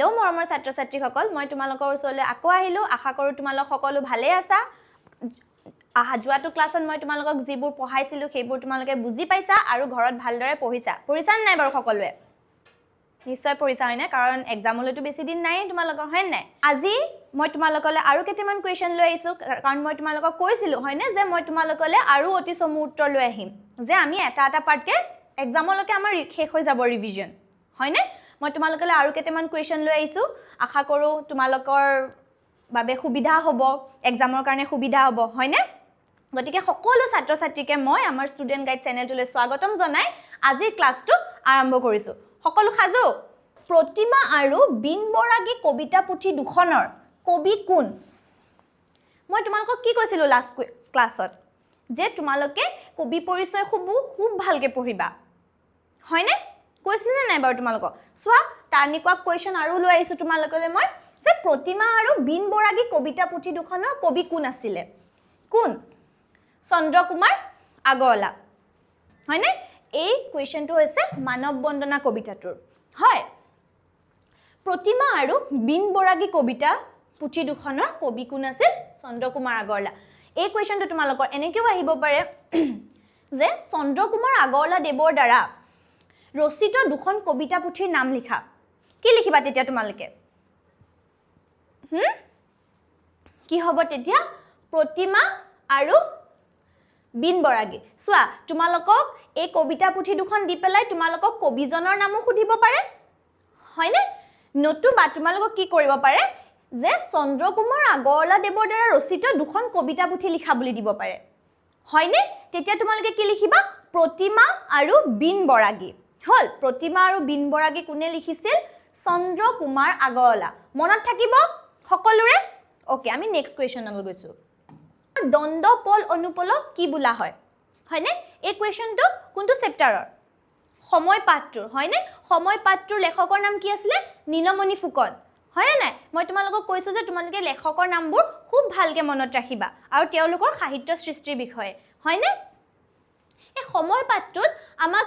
hello' মৰমৰ ছাত্ৰ ছাত্ৰীসকল মই তোমালোকৰ ওচৰলৈ আকৌ আহিলোঁ আশা কৰোঁ তোমালোক সকলো ভালে আছা যোৱাটো ক্লাছত মই তোমালোকক যিবোৰ পঢ়াইছিলোঁ সেইবোৰ তোমালোকে বুজি পাইছা আৰু ঘৰত ভালদৰে পঢ়িছা নাই বাৰু সকলোৱে নিশ্চয় পঢ়িছা হয়নে কাৰণ এক্সামলৈতো বেছি দিন নাই তোমালোকৰ হয় নাই আজি মই তোমালোকলৈ আৰু কেইটামান কুৱেশ্যন লৈ আহিছোঁ কাৰণ মই তোমালোকক কৈছিলোঁ হয়নে যে মই তোমালোকলৈ আৰু অতি চমু উত্তৰ লৈ আহিম যে আমি এটা পাৰ্টকে এক্সামলৈকে আমাৰ শেষ হৈ যাব ৰিভিজন হয়নে মই তোমালোকলৈ আৰু কেইটামান কুৱেশ্যন লৈ আহিছোঁ আশা কৰোঁ তোমালোকৰ বাবে সুবিধা হ'ব এক্সামৰ কাৰণে সুবিধা হ'ব হয়নে গতিকে সকলো ছাত্ৰ ছাত্ৰীকে মই আমাৰ ষ্টুডেণ্ট গাইড চেনেলটোলৈ স্বাগতম জনাই আজিৰ ক্লাছটো আৰম্ভ কৰিছোঁ সকলো সাজু প্ৰতিমা আৰু বিনবৰাগী কবিতা পুথি দুখনৰ কবি কোন মই তোমালোকক কি কৈছিলোঁ লাষ্ট ক্লাছত যে তোমালোকে কবি পৰিচয় খুব ভালকৈ পঢ়িবা হয়নে কৈছিল নে নাই বাৰু তোমালোকক চোৱা টাৰ্নিকুৱা কুৱেশ্যন আৰু লৈ আহিছোঁ তোমালোকলৈ মই যে প্ৰতিমা আৰু বিনবৰাগী কবিতা পুথি দুখনৰ কবি কোন আছিলে কোন চন্দ্ৰকুমাৰ আগৰৱালা হয়নে এই কুৱেশ্যনটো হৈছে মানৱ বন্দনা কবিতাটোৰ হয় প্ৰতিমা আৰু বিনবৰাগী কবিতা পুথি দুখনৰ কবি কোন আছিল চন্দ্ৰকুমাৰ আগৰৱালা এই কুৱেশ্যনটো তোমালোকৰ এনেকৈও আহিব পাৰে যে চন্দ্ৰকুমাৰ আগৰৱালা দেৱৰ দ্বাৰা ৰচিত দুখন কবিতা পুথিৰ নাম লিখা কি লিখিবা তেতিয়া তোমালোকে কি হ'ব তেতিয়া প্ৰতিমা আৰু বিনবৰাগী চোৱা তোমালোকক এই কবিতা পুথি দুখন দি পেলাই তোমালোকক কবিজনৰ নামো সুধিব পাৰে হয়নে নতুবা তোমালোকক কি কৰিব পাৰে যে চন্দ্ৰকুমাৰ আগৰৱালা দেৱৰ দ্বাৰা ৰচিত দুখন কবিতা পুথি লিখা বুলি দিব পাৰে হয়নে তেতিয়া তোমালোকে কি লিখিবা প্ৰতিমা আৰু বিনবৰাগী হল প্ৰতিমা আৰু বিনবৰাগী কোনে লিখিছিল চন্দ্ৰকুমাৰ আগৰৱালা মনত থাকিব সকলোৰে ওকে আমি নেক্সট কুৱেশ্যনলৈ গৈছোঁ দ্বন্দ্ব পল অনুপলক কি বোলা হয় হয়নে এই কুৱেশ্যনটো কোনটো চেপ্টাৰৰ সময় পাঠটোৰ হয়নে সময় পাঠটোৰ লেখকৰ নাম কি আছিলে নীলমণি ফুকন হয়নে নাই মই তোমালোকক কৈছোঁ যে তোমালোকে লেখকৰ নামবোৰ খুব ভালকৈ মনত ৰাখিবা আৰু তেওঁলোকৰ সাহিত্য সৃষ্টিৰ বিষয়ে হয়নে এই সময় পাঠটোত আমাক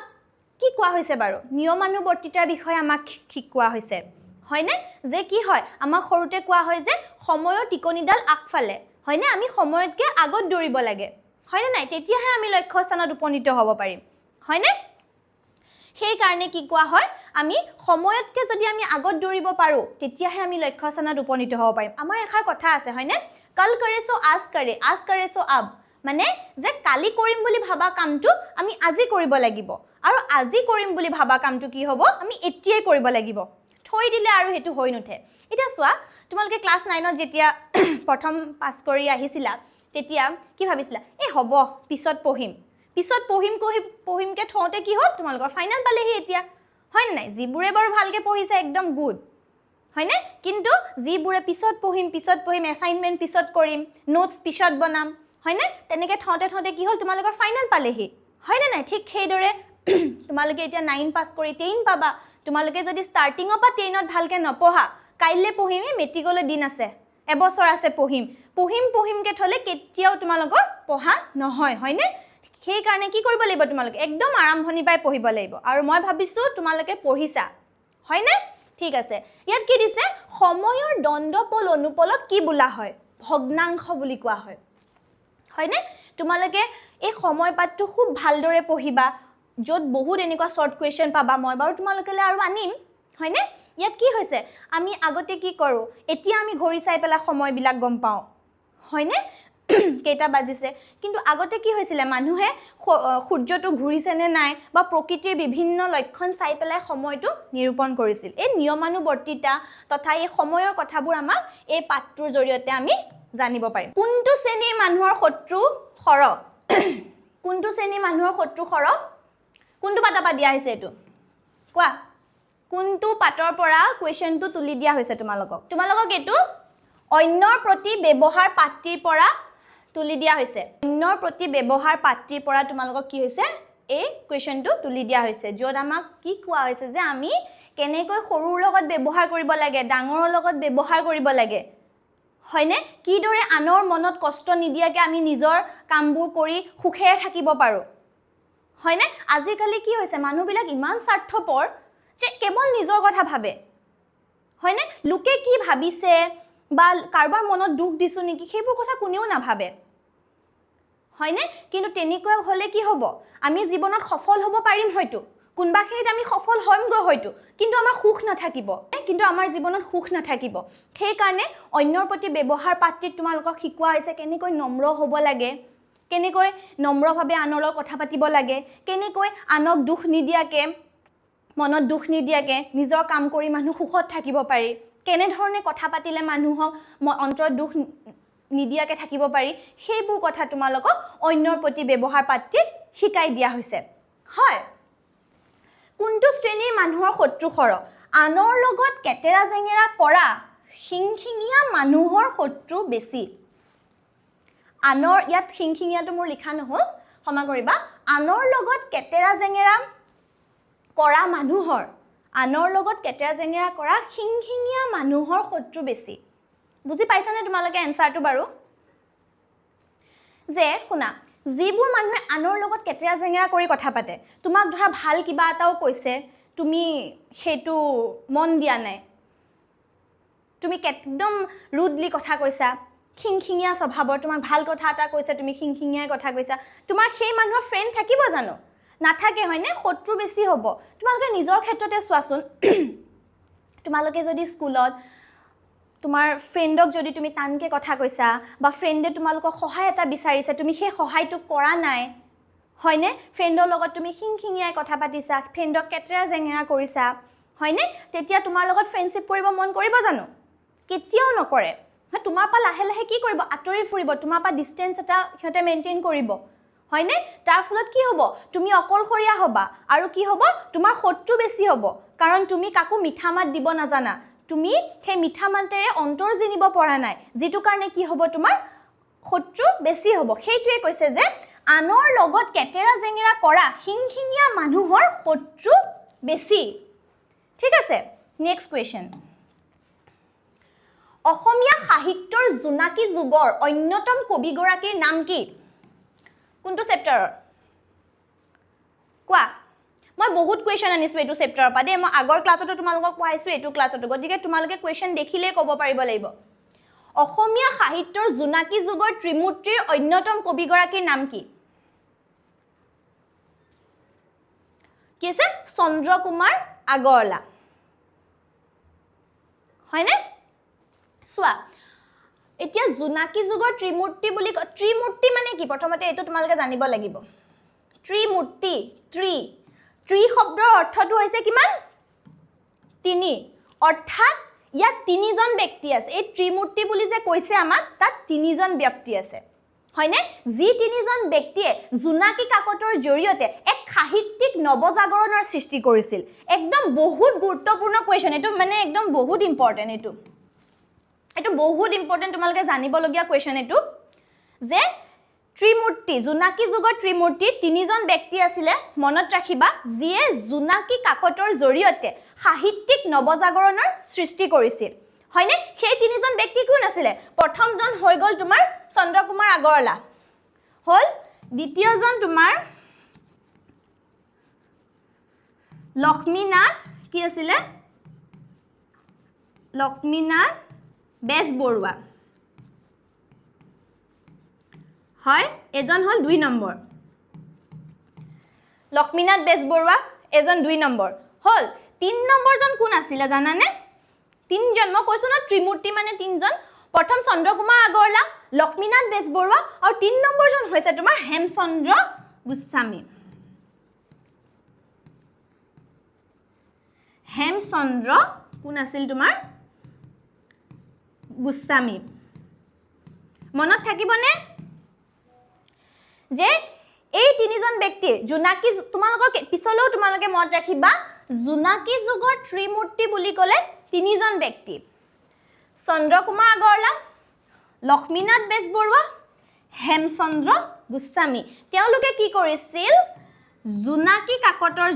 কি কোৱা হৈছে বাৰু নিয়মানুবৰ্তিতাৰ বিষয়ে আমাক শিকোৱা হৈছে হয়নে যে কি হয় আমাক সৰুতে কোৱা হয় যে সময়ৰ টিকনিডাল আগফালে হয়নে আমি সময়তকৈ আগত দৌৰিব লাগে হয়নে নাই তেতিয়াহে আমি লক্ষ্যস্থানত উপনীত হ'ব পাৰিম হয়নে সেইকাৰণে কি কোৱা হয় আমি সময়তকৈ যদি আমি আগত দৌৰিব পাৰোঁ তেতিয়াহে আমি লক্ষ্যস্থানত উপনীত হ'ব পাৰিম আমাৰ এষাৰ কথা আছে হয়নে কাল কৰে সো আজ কৰে সো আব মানে যে কালি কৰিম বুলি ভাবা কামটো আমি আজি কৰিব লাগিব আৰু আজি কৰিম বুলি ভাবা কামটো কি হ'ব আমি এতিয়াই কৰিব লাগিব থৈ দিলে আৰু সেইটো হৈ নুঠে এতিয়া চোৱা তোমালোকে ক্লাছ 9ত যেতিয়া প্ৰথম পাছ কৰি আহিছিলা তেতিয়া কি ভাবিছিলা এই হ'ব পিছত পঢ়িমকৈ থওঁতে কি হ'ল তোমালোকৰ ফাইনেল পালেহি এতিয়া হয়নে নাই যিবোৰে বাৰু ভালকৈ পঢ়িছে একদম গুড হয়নে কিন্তু যিবোৰে পিছত পঢ়িম এছাইনমেণ্ট পিছত কৰিম নোটছ পিছত বনাম হয়নে তেনেকৈ থওঁতে কি হ'ল তোমালোকৰ ফাইনেল পালেহি হয়নে নাই ঠিক সেইদৰে তোমালোকে এতিয়া 9 পাছ কৰি 10 পাবা তোমালোকে যদি ষ্টাৰ্টিঙৰ পৰা 10ত ভালকৈ নপঢ়া কাইলৈ পঢ়িমেই মেট্ৰিকলৈ দিন আছে এবছৰ আছে পঢ়িমকৈ থ'লে কেতিয়াও তোমালোকৰ পঢ়া নহয় হয়নে সেইকাৰণে কি কৰিব লাগিব তোমালোকে একদম আৰম্ভণি পাই পঢ়িব লাগিব আৰু মই ভাবিছোঁ তোমালোকে পঢ়িছা হয়নে ঠিক আছে ইয়াত কি দিছে সময়ৰ দ্বন্দ্ব পল অনুপলক কি বোলা হয় ভগ্নাংশ বুলি কোৱা হয় হয়নে তোমালোকে এই সময় পাঠটো খুব ভালদৰে পঢ়িবা য'ত বহুত এনেকুৱা শ্বৰ্ট কুৱেশ্যন পাবা মই বাৰু তোমালোকলৈ আৰু আনিম হয়নে ইয়াত কি হৈছে আমি আগতে কি কৰোঁ এতিয়া আমি ঘড়ী চাই পেলাই সময়বিলাক গম পাওঁ হয়নে কেইটা বাজিছে কিন্তু আগতে কি হৈছিলে মানুহে সূৰ্যটো ঘূৰিছেনে নাই বা প্ৰকৃতিৰ বিভিন্ন লক্ষণ চাই পেলাই সময়টো নিৰূপণ কৰিছিল এই নিয়মানুবৰ্তিতা তথা এই সময়ৰ কথাবোৰ আমাক এই পাঠটোৰ জৰিয়তে আমি জানিব পাৰিম কোনটো শ্ৰেণীৰ মানুহৰ শত্ৰু সৰহ কোনটো পাতৰ পৰা দিয়া হৈছে এইটো কোৱা কোনটো পাতৰ পৰা কুৱেশ্যনটো তুলি দিয়া হৈছে তোমালোকক এইটো অন্যৰ প্ৰতি ব্যৱহাৰ পাত্ৰীৰ পৰা তুলি দিয়া হৈছে অন্যৰ প্ৰতি ব্যৱহাৰ পাত্ৰীৰ পৰা তোমালোকক কি হৈছে এই কুৱেশ্যনটো তুলি দিয়া হৈছে য'ত আমাক কি কোৱা হৈছে যে আমি কেনেকৈ সৰুৰ লগত ব্যৱহাৰ কৰিব লাগে ডাঙৰৰ লগত ব্যৱহাৰ কৰিব লাগে হয়নে কিদৰে আনৰ মনত কষ্ট নিদিয়াকৈ আমি নিজৰ কামবোৰ কৰি সুখেৰে থাকিব পাৰোঁ হয়নে আজিকালি কি হৈছে মানুহবিলাক ইমান স্বাৰ্থপৰ যে কেৱল নিজৰ কথা ভাবে হয়নে লোকে কি ভাবিছে বা কাৰোবাৰ মনত দুখ দিছো নেকি সেইবোৰ কথা কোনেও নাভাবে হয়নে কিন্তু তেনেকৈ হলে কি হ'ব আমি জীৱনত সফল হ'ব পাৰিম হয়তো কোনবাখিনিত আমি সফল হ'মগৈ হয়তো কিন্তু আমাৰ সুখ নাথাকিব কিন্তু আমাৰ জীৱনত সুখ নাথাকিব সেই কাৰণে অন্যৰ প্ৰতি ব্যৱহাৰ পাতিত তোমালোকক শিকোৱা হৈছে কেনেকৈ নম্ৰ হ'ব লাগে কেনেকৈ নম্ৰভাৱে আনৰ লগত কথা পাতিব লাগে কেনেকৈ আনক দুখ নিদিয়াকে মনত দুখ নিদিয়াকে নিজৰ কাম কৰি মানুহ সুখত থাকিব পাৰি কেনে ধৰণে কথা পাতিলে মানুহক অন্তৰত দুখ নিদিয়াকে থাকিব পাৰি সেইবোৰ কথা তোমালোকক অন্যৰ প্ৰতি ব্যৱহাৰ পাতিত শিকাই দিয়া হৈছে হয় কোনটো শ্ৰেণীৰ মানুহৰ শত্ৰু খৰ আনৰ লগত কেটেৰা জেঙেৰা কৰা হিংহিঙীয়া মানুহৰ শত্ৰু বেছি আনৰ ইয়াত হিংহিঙীয়াটো মোৰ লিখা নহল ক্ষমা কৰিবা আনৰ লগত কেটেৰা জেঙেৰা কৰা মানুহৰ আনৰ লগত কেটেৰা জেঙেৰা কৰা হিংহিঙীয়া মানুহৰ শত্ৰু বেছি বুজি পাইছানে তোমালোকে এনসাৰটো বাৰু যে শুনা যিবোৰ মানুহে আনৰ লগত কেটেৰা জেঙেৰা কৰি কথা পাতে তোমাক ধৰা ভাল কিবা এটাও কৈছে তুমি হেতু মন দিয়া নাই তুমি একদম ৰুডলি কথা কৈছা হিংহিঙীয়া স্বভাৱৰ তোমাক ভাল কথা এটা কৈছে তুমি হিংহিঙীয়া কথা কৈছা তোমাৰ সেই মানুহৰ ফ্ৰেণ্ড থাকিব জানো নাথাকে হয়নে শত্ৰু বেছি হ'ব তোমালোকে নিজৰ ক্ষেত্ৰতে চোৱাচোন তোমালোকে যদি স্কুলত তোমাৰ ফ্ৰেণ্ডক যদি তুমি টানকে কথা কৈছা বা ফ্ৰেণ্ডে তোমালোকক সহায় এটা বিচাৰিছে তুমি সেই সহায়টো কৰা নাই হয়নে ফ্ৰেণ্ডৰ লগত তুমি হিংহিঙীয়া কথা পাতিছা ফ্ৰেণ্ডক কেটেৰা জেঙেৰা কৰিছা হয়নে তেতিয়া তোমাৰ লগত ফ্ৰেণ্ডশ্বিপ কৰিব মন কৰিব জানো কেতিয়াও নকৰে তোমাৰ পৰা লাহে লাহে কি কৰিব আঁতৰি ফুৰিব তোমাৰ পৰা ডিষ্টেন্স এটা সিহঁতে মেইনটেইন কৰিব হয়নে তাৰ ফলত কি হ'ব তুমি অকলশৰীয়া হ'বা আৰু কি হ'ব তোমাৰ শত্ৰু বেছি হ'ব কাৰণ তুমি কাকো মিঠা মাত দিব নাজানা তুমি সেই মিঠা মাতেৰে অন্তৰ জিনিব পৰা নাই যেটো কাৰণে কি হ'ব তোমাৰ শত্ৰু বেছি হ'ব সেইটোৱে কৈছে যে আনৰ লগত কেটেৰা জেঙেৰা কৰা হিংহিঙীয়া মানুহৰ শত্ৰু বেছি ঠিক আছে নেক্সট কোৱেশ্চন অসমীয়া সাহিত্যৰ জোনাকী যুগৰ অন্যতম কবিগৰাকীৰ নাম কি কোনটো চেপ্টাৰৰ কোৱা মই বহুত কোৱেশ্চন আনিছো এইটো চেপ্টাৰৰ পৰা দেই মই আগৰ ক্লাছতো তোমালোকক কোৱাইছো এইটো ক্লাছতো গতিকে তোমালোকে কোৱেশ্চন দেখিলে ক'ব পাৰিব লাগিব অসমীয়া সাহিত্যৰ জোনাকী যুগৰ ত্ৰিমূৰ্তিৰ অন্যতম কবিগৰাকীৰ নাম কি কি আছে চন্দ্ৰকুমাৰ আগৰৱালা হয়নে চোৱা এতিয়া জোনাকী যুগৰ ত্ৰিমূৰ্তি বুলি ত্ৰিমূৰ্তি মানে কি প্ৰথমতে এইটো তোমালোকে জানিব লাগিব ত্ৰিমূৰ্তি ত্ৰি শব্দৰ অৰ্থটো হৈছে কিমান তিনি অৰ্থাৎ ইয়াত তিনিজন ব্যক্তি আছে এই ত্ৰিমূৰ্তি বুলি যে কৈছে আমাক তাত তিনিজন ব্যক্তি আছে হয়নে যি তিনিজন ব্যক্তিয়ে জোনাকী কাকতৰ জৰিয়তে এক সাহিত্যিক নৱজাগৰণৰ সৃষ্টি কৰিছিল একদম বহুত গুৰুত্বপূৰ্ণ কোৱেশ্চন এইটো মানে একদম বহুত ইম্পৰ্টেন্ট এইটো বহুত ইম্পৰ্টেন্ট তোমালোকে জানিবলগীয়া কোৱেশ্চন এইটো যে ত্ৰিমূৰ্তি জোনাকী যুগৰ ত্ৰিমূৰ্তি তিনিজন ব্যক্তি আছিলে মনত ৰাখিবা যিয়ে জোনাকী কাকতৰ জৰিয়তে সাহিত্যিক নৱজাগৰণৰ সৃষ্টি কৰিছিল হয়নে সেই তিনিজন ব্যক্তি কোন আছিলে প্ৰথমজন হৈ গ'ল তোমাৰ চন্দ্ৰকুমাৰ আগৰৱালা হ'ল দ্বিতীয়জন তোমাৰ লক্ষ্মীনাথ কি আছিলে লক্ষ্মীনাথ বেজবৰুৱা হয় এজন হল 2 নম্বৰ লক্ষ্মীনাথ বেজবৰুৱা এজন 2 নম্বৰ হল 3 নম্বৰজন কোন আছিল জানানে তিনজন মই কৈছো না ত্ৰিমূৰ্তি মানে তিনজন প্ৰথম চন্দ্ৰকুমাৰ আগৰৱালা লক্ষ্মীনাথ বেজবৰুৱা আৰু 3 নম্বৰজন হৈছে তোমাৰ হেমচন্দ্ৰ গোস্বামী হেমচন্দ্ৰ কোন আছিল তোমাৰ গোস্বামী মনত থাকিবনে যে এই তিনিজন ব্যক্তি জোনাকী তোমালোকৰ পিছলৈও তোমালোকে মনত ৰাখিবা জোনাকী যুগৰ ত্ৰিমূৰ্তি বুলি ক'লে তিনিজন ব্যক্তি চন্দ্ৰকুমাৰ আগৰৱালা লক্ষ্মীনাথ বেজবৰুৱা হেমচন্দ্ৰ গোস্বামী তেওঁলোকে কি কৰিছিল জোনাকী কাকতৰ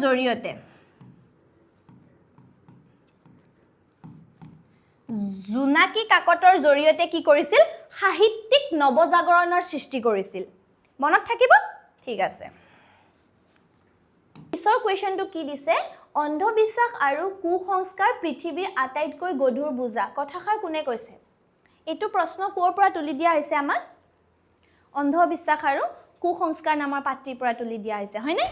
জৰিয়তে কি কৰিছিল সাহিত্যিক নৱজাগৰণৰ সৃষ্টি কৰিছিল মনত থাকিব ঠিক আছে পিছৰ কোৱেশ্চনটো কি দিছে অন্ধবিশ্বাস আৰু কুসংস্কাৰ পৃথিৱীৰ আটাইতকৈ গধুৰ বোজা কথাষাৰ কোনে কৈছে এইটো প্ৰশ্ন কোৰ পৰা তুলি দিয়া হৈছে আমাক অন্ধবিশ্বাস আৰু কুসংস্কাৰ নামৰ পাত্ৰীৰ পৰা তুলি দিয়া হৈছে হয়নে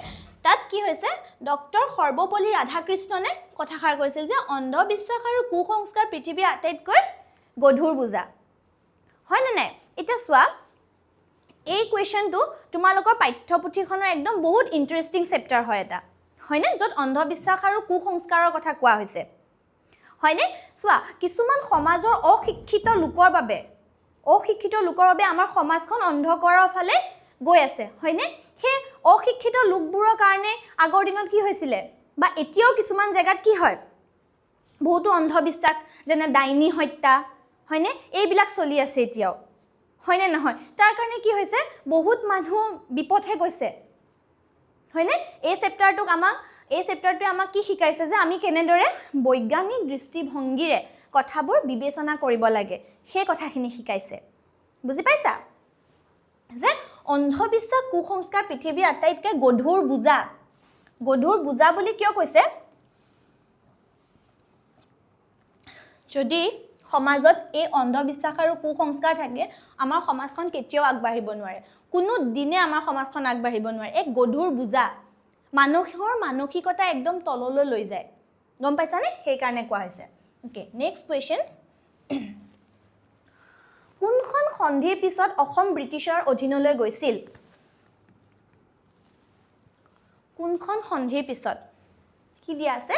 তাত কি হৈছে ডক্টৰ সৰ্বপল্লী ৰাধাকৃষ্ণনে কথাষাৰ কৈছিল যে অন্ধবিশ্বাস আৰু কুসংস্কাৰ পৃথিৱীৰ আটাইতকৈ গধুৰ বোজা হয় নে নাই এটা চোৱা এই কোৱেশ্চনটো তোমালোকৰ পাঠ্যপুথিখনৰ একদম বহুত ইন্টাৰেষ্টিং চেপ্টাৰ হয় এটা হয়নে য'ত অন্ধবিশ্বাস আৰু কুসংস্কাৰৰ কথা কোৱা হৈছে হয়নে চোৱা কিছুমান সমাজৰ অশিক্ষিত লোকৰ বাবে আমাৰ সমাজখন অন্ধকাৰৰ ফালে গৈ আছে হয়নে সেই অশিক্ষিত লোকবোৰৰ কাৰণে আগৰ দিনত কি হৈছিল বা এতিয়াও কিছুমান জায়গাত কি হয় বহুতো অন্ধবিশ্বাস যেনে ডাইনী হত্যা হয়নে এইবিলাক চলি আছে এতিয়াও হয়নে নহয় তাৰ কাৰণে কি হৈছে বহুত মানুহ বিপথে গৈছে হয়নে এই চেপ্টাৰটোৱে আমাক কি শিকাইছে যে আমি কেনেদৰে বৈজ্ঞানিক দৃষ্টিভংগীৰে কথাবোৰ বিবেচনা কৰিব লাগে সেই কথাখিনি শিকাইছে বুজি পাইছা যে অন্ধবিশ্বাস কুসংস্কাৰ পৃথিৱীৰ আটাইতকৈ গধুৰ বোজা বুলি কিয় কৈছে যদি সমাজত এই অন্ধবিশ্বাস আৰু কুসংস্কাৰ থাকে আমাৰ সমাজখন কেতিয়াও আগবাঢ়িব নোৱাৰে কোনো দিনে আমাৰ সমাজখন আগবাঢ়িব নোৱাৰে এক গধুৰ বোজা মানুহৰ মানসিকতা একদম তললৈ লৈ যায় গম পাইছানে সেই কাৰণে কোৱা হৈছে ওকে নেক্সট কোৱেশ্চন কোনখন সন্ধিৰ পিছত অসম ব্ৰিটিছৰ অধীনলৈ গৈছিল কোনখন সন্ধিৰ পিছত কি দিয়া আছে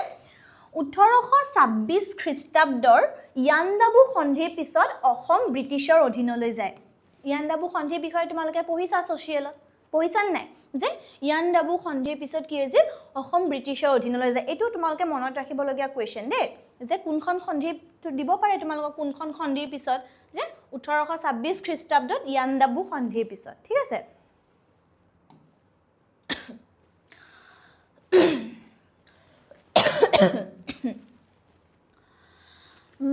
1826 খ্ৰীষ্টাব্দৰ ইয়াণ্ডাবু সন্ধিৰ পিছত অসম ব্ৰিটিছৰ অধীনলৈ যায় ইয়াণ্ডাবু সন্ধিৰ বিষয়ে তোমালোকে পঢ়িছা ছ'চিয়েলত পঢ়িছা নাই যে ইয়াণ্ডাবু সন্ধিৰ পিছত কি হৈছিল অসম ব্ৰিটিছৰ অধীনলৈ যায় এইটো তোমালোকে মনত ৰাখিবলগীয়া কোৱেশ্চন দেই যে কোনখন সন্ধিটো দিব পাৰে তোমালোকক কোনখন সন্ধিৰ পিছত যে 1826 খ্ৰীষ্টাব্দত ইয়াণ্ডাবু সন্ধিৰ পিছত ঠিক আছে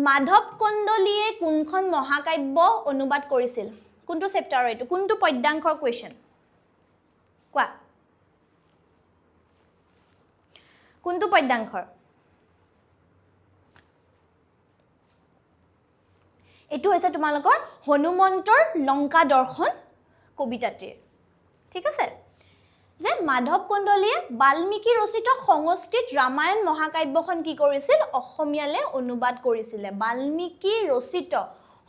মাধৱ কন্দলীয়ে কোনখন মহাকাব্য অনুবাদ কৰিছিল কোনটো চেপ্টাৰৰ এইটো কোনটো পদ্যাংশৰ কোৱেশ্চন কোৱা কোনটো পদ্যাংশৰ এইটো হৈছে তোমালোকৰ হনুমন্তৰ লংকা দৰ্শন কবিতাটিৰ ঠিক আছে যে মাধৱ কন্দলীয়ে বাল্মীকি ৰচিত সংস্কৃত ৰামায়ণ মহাকাব্যখন কি কৰিছিল অসমীয়ালৈ অনুবাদ কৰিছিলে বাল্মীকি ৰচিত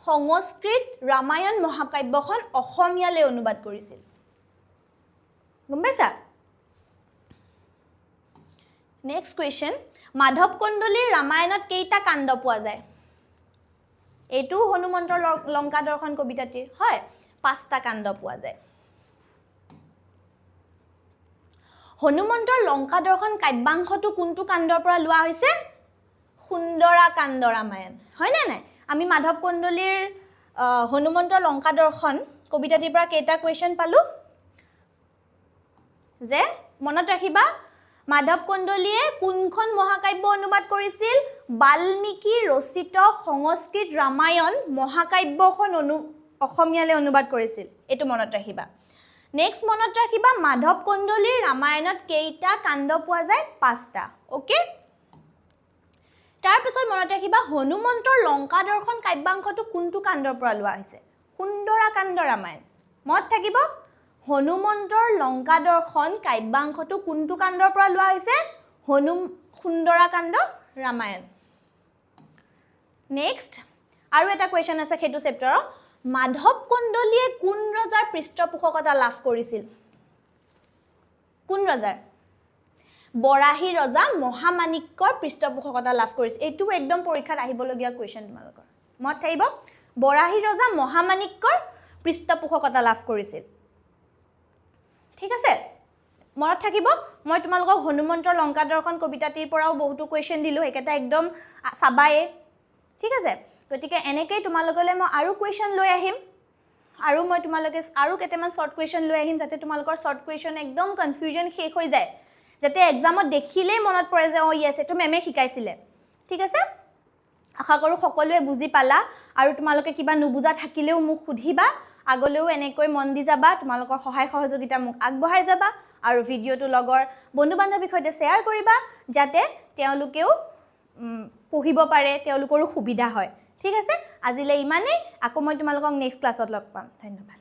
সংস্কৃত ৰামায়ণ মহাকাব্যখন অসমীয়ালৈ অনুবাদ কৰিছিল গম পাইছা নেক্সট কোৱেশ্চন মাধৱ কন্দলীৰ ৰামায়ণত কেইটা কাণ্ড পোৱা যায় এইটো হনুমন্তৰ লংকা দৰ্শন কবিতাটিৰ হয় 5টা কাণ্ড পোৱা যায় হনুমন্তৰ লংকা দৰ্শন কাব্যাংশটো কোনটো কাণ্ডৰ পৰা লোৱা হৈছে সুন্দৰা কাণ্ড ৰামায়ণ হয় না নাই আমি মাধৱ কন্দলীৰ হনুমন্তৰ লংকা দৰ্শন কবিতাটিৰ পৰা কেইটা কোৱেশ্চন পালো যে মনত ৰাখিবা মাধৱ কন্দলীয়ে কোনখন মহাকাব্য অনুবাদ কৰিছিল বাল্মীকি ৰচিত সংস্কৃত ৰামায়ণ মহাকাব্যখন অসমীয়ালৈ অনুবাদ কৰিছিল এটো মনত ৰাখিবা নেক্সট মনত ৰাখিবা মাধৱ কন্দলীৰ ৰামায়ণত কেইটা কাণ্ড পোৱা যায় 5টা ওকে তাৰ পিছত মনত ৰাখিবা হনুমন্তৰ লংকা দৰ্শন কাব্যাংশটো কোনটো কাণ্ডৰ পৰা লোৱা হৈছে সুন্দৰা কাণ্ড ৰামায়ণ মনত থাকিব হনুমন্তৰ লংকা দৰ্শন কাব্যাংশটো কোনটো কাণ্ডৰ পৰা লোৱা হৈছে সুন্দৰা কাণ্ড ৰামায়ণ নেক্সট আৰু এটা কোৱেশ্চন আছে হেতু চেপ্টাৰৰ মাধৱ কন্দলীয়ে কোন ৰজাৰ পৃষ্ঠপোষকতা লাভ কৰিছিল কোন ৰজাৰ বৰাহী ৰজা মহামাণিক্যৰ পৃষ্ঠপোষকতা লাভ কৰিছিল এইটো একদম পৰীক্ষাত আহিবলগীয়া কোৱেশ্চন তোমালোকৰ মনত থাকিব বৰাহী ৰজা মহামাণিক্যৰ পৃষ্ঠপোষকতা লাভ কৰিছিল ঠিক আছে মনত থাকিব মই তোমালোকক হনুমন্তৰ লংকা দৰ্শন কবিতাটিৰ পৰাও বহুতো কোৱেশ্চন দিলো একেটা একদম সাবায়ে ঠিক আছে গতিকে এনেকৈ তোমালোকলৈ মই আৰু কোৱেশ্চন লৈ আহিম আৰু মই তোমালোকে আৰু কেইটামান শৰ্ট কোৱেশ্চন লৈ আহিম যাতে তোমালোকৰ শৰ্ট কোৱেশ্চন একদম কনফিউজন শেষ হৈ যায় যাতে এক্সামত দেখিলেই মনত পৰে যে অ ইয়েস এটো মেমে শিকাইছিলে ঠিক আছে আশা কৰো সকলোৱে বুজি পালা আৰু তোমালোকে কিবা নুবুজা থাকিলেও মোক সুধিবা আগলৈও এনেকৈ মন দি যাবা তোমালোকৰ সহায় সহযোগিতা মোক আগবঢ়াই যাবা আৰু ভিডিঅ'টো লগৰ বন্ধু-বান্ধৱীৰ সৈতে শ্বেয়াৰ কৰিবা যাতে তেওঁলোকেও পঢ়িব পাৰে তেওঁলোকৰো সুবিধা হয় ঠিক আছে আজিলৈ ইমানেই আকৌ মই তোমালোকক নেক্সট ক্লাছত লগ পাম ধন্যবাদ